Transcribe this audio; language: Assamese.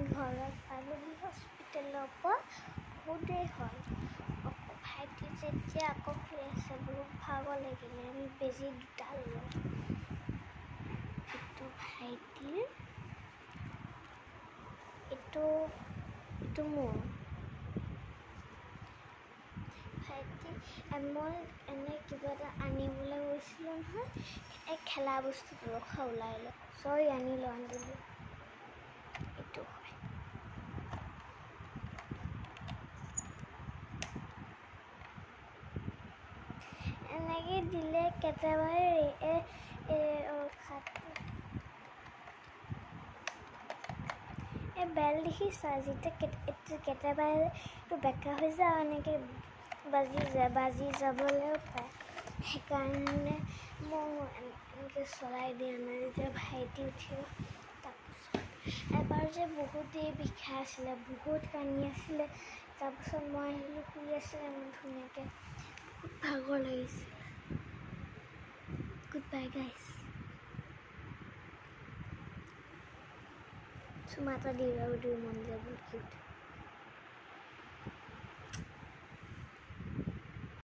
ঘৰত পালোহি হস্পিটেলৰ পৰা বহুত দেৰি হ'ল। ভাইটি যেতিয়া আকৌ শুই আছে, বহুত ভাগৰ লাগিলে, আমি বেজি দুটা ল'লোঁ। এইটো ভাইটিৰ, এইটো মোৰ ভাইটি। মই এনে কিবা এটা আনিবলৈ গৈছিলোঁ নহয়, এই খেলা বস্তুটো ৰখা ওলাই লওঁ, চৰি আনিলোঁ। এইটো হয় এনেকৈ দিলে কেতিয়াবা বেল দেখিছা, যেতিয়া কেতিয়াবা এইটো বেকা হৈ যায় আৰু এনেকৈ বাজি যাবলৈও পায়। সেইকাৰণে মই এনেকৈ চলাই দিয়া নাই। যেতিয়া ভাইটি উঠিব, তাৰপিছত এবাৰ যে বহুত দেৰি বিষাই আছিলে, বহুত কান্দি আছিলে, তাৰপিছত মই আহিলোঁ, শুই আছিলে মোৰ ধুনীয়াকৈ, বহুত ভাগৰ লাগিছে। Good bye guys. চুমা এটা দি মন যায়, বহুত কিউট।